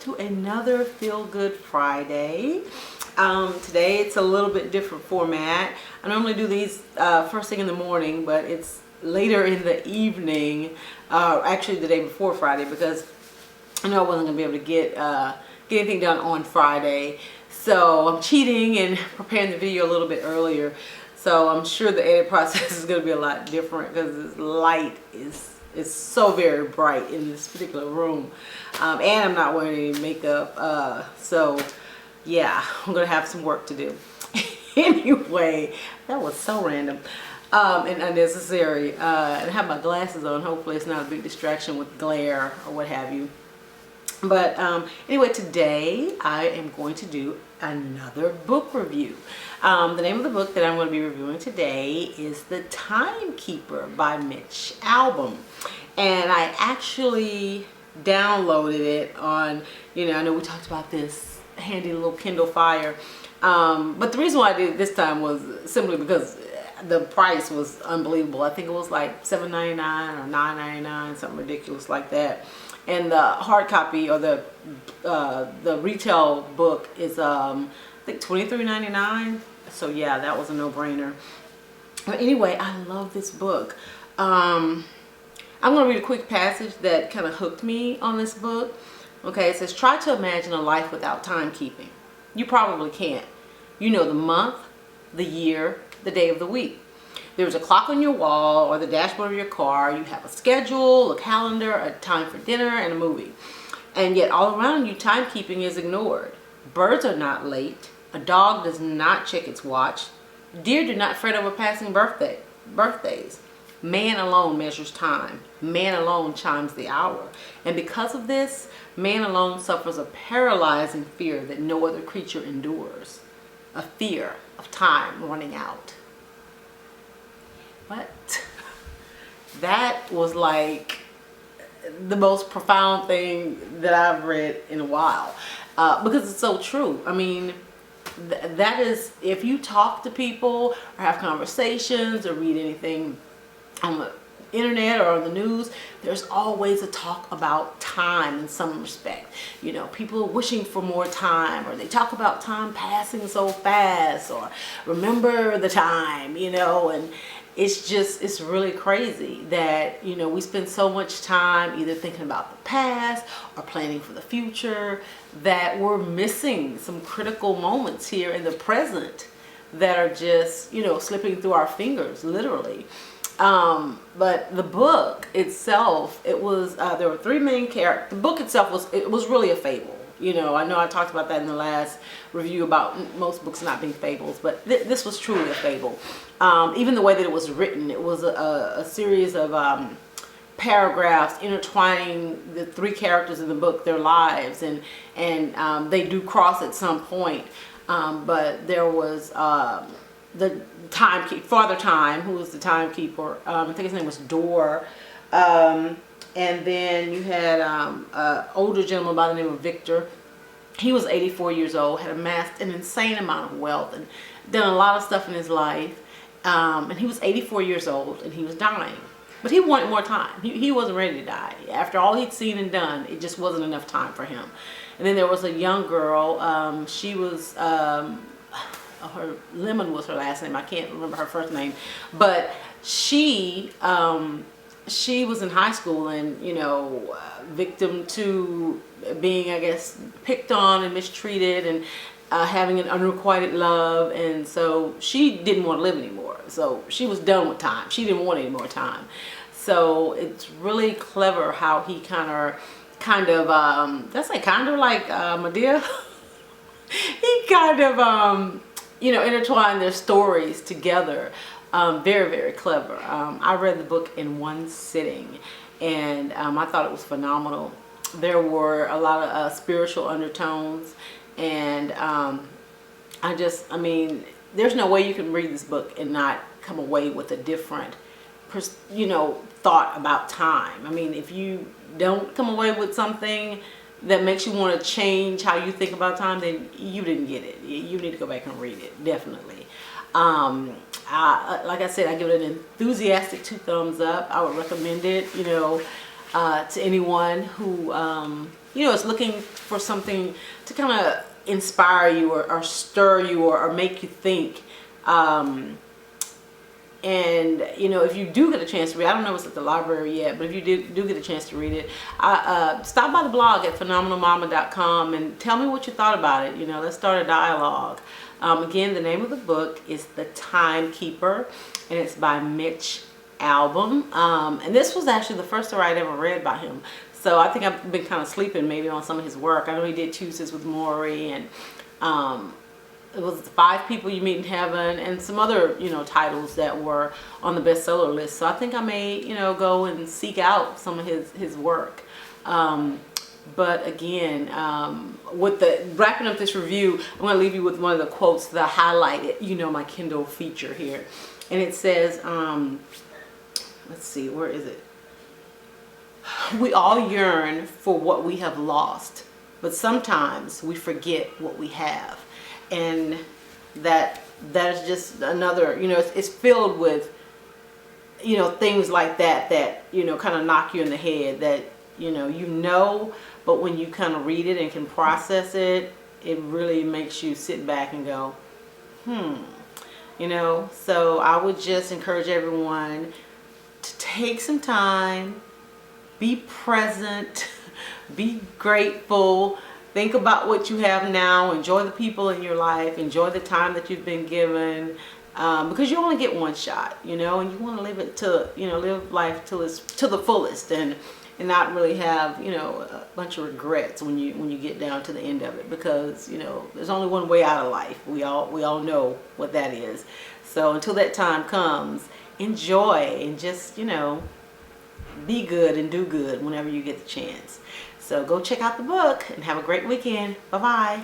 to another Feel Good Friday. Today it's a little bit different format. I normally do these first thing in the morning, but it's later in the evening, actually the day before Friday, because I know I wasn't going to be able to get anything done on Friday. So I'm cheating and preparing the video a little bit earlier. So I'm sure the edit process is going to be a lot different because this light is so very bright in this particular room. And I'm not wearing any makeup. So yeah, I'm going to have some work to do. Anyway, that was so random and unnecessary. And I have my glasses on. Hopefully it's not a big distraction with glare or what have you. But anyway, today I am going to do another book review. The name of the book that I'm going to be reviewing today is The Timekeeper by Mitch Albom. And I actually downloaded it on, I know we talked about this handy little Kindle Fire. But the reason why I did it this time was simply because the price was unbelievable. I think it was like $7.99 or $9.99, something ridiculous like that. And the hard copy or the retail book is I think $23.99. So yeah, that was a no-brainer. But anyway, I love this book. I'm going to read a quick passage that kind of hooked me on this book. Okay, it says, try to imagine a life without timekeeping. You probably can't. You know the month, the year, the day of the week. There's a clock on your wall or the dashboard of your car. You have a schedule, a calendar, a time for dinner, and a movie. And yet all around you, timekeeping is ignored. Birds are not late. A dog does not check its watch. Deer do not fret over passing birthdays. Man alone measures time. Man alone chimes the hour. And because of this, man alone suffers a paralyzing fear that no other creature endures. A fear of time running out. What? That was like the most profound thing that I've read in a while. Because it's so true. I mean, that is, if you talk to people or have conversations or read anything on the internet or on the news, there's always a talk about time in some respect. People are wishing for more time, or they talk about time passing so fast, or remember the time, and it's really crazy that, we spend so much time either thinking about the past or planning for the future that we're missing some critical moments here in the present that are just, slipping through our fingers, literally. But the book itself, it was, there were three main characters. The book itself was really a fable. I know I talked about that in the last review about most books not being fables, but this was truly a fable. Even the way that it was written, it was a series of paragraphs intertwining the three characters in the book, their lives, and they do cross at some point. But there was the timekeeper, Father Time, who was the timekeeper. I think his name was Door. And then you had an older gentleman by the name of Victor. He was 84 years old, had amassed an insane amount of wealth and done a lot of stuff in his life. And he was 84 years old and he was dying. But he wanted more time. He wasn't ready to die. After all he'd seen and done, it just wasn't enough time for him. And then there was a young girl. She was, her Lemon was her last name. I can't remember her first name. But she was in high school and, victim to being, I guess, picked on and mistreated and having an unrequited love. And so she didn't want to live anymore. So she was done with time. She didn't want any more time. So it's really clever how he kind of, that's like kind of like Medea. He kind of, intertwined their stories together. Very, very clever. I read the book in one sitting and I thought it was phenomenal. There were a lot of spiritual undertones and I mean, there's no way you can read this book and not come away with a different, thought about time. I mean, if you don't come away with something that makes you want to change how you think about time, then you didn't get it. You need to go back and read it, definitely. Like I said, I give it an enthusiastic 2 thumbs up. I would recommend it, to anyone who it's looking for something to kind of inspire you or stir you or make you think. And if you do get a chance to read, I don't know if it's at the library yet, but if you do get a chance to read it, stop by the blog at phenomenalmama.com and tell me what you thought about it. Let's start a dialogue. Again, the name of the book is The Timekeeper, and it's by Mitch Albom. And this was actually the first story I'd ever read by him. So I think I've been kind of sleeping maybe on some of his work. I know he did Tuesdays with Maury, and it was 5 People You Meet in Heaven, and some other, titles that were on the bestseller list. So I think I may, go and seek out some of his work. But again, with wrapping up this review, I'm going to leave you with one of the quotes that I highlighted, my Kindle feature here. And it says, let's see, where is it? We all yearn for what we have lost, but sometimes we forget what we have. And that is just another, it's filled with, things like that, kind of knock you in the head, that, but when you kind of read it and can process it, it really makes you sit back and go, so I would just encourage everyone to take some time, be present, be grateful. Think about what you have now. Enjoy the people in your life. Enjoy the time that you've been given, because you only get one shot, and you want to live it live life to the fullest, and not really have a bunch of regrets when you get down to the end of it, because there's only one way out of life. We all know what that is. So until that time comes, enjoy and just be good and do good whenever you get the chance. So go check out the book and have a great weekend. Bye-bye.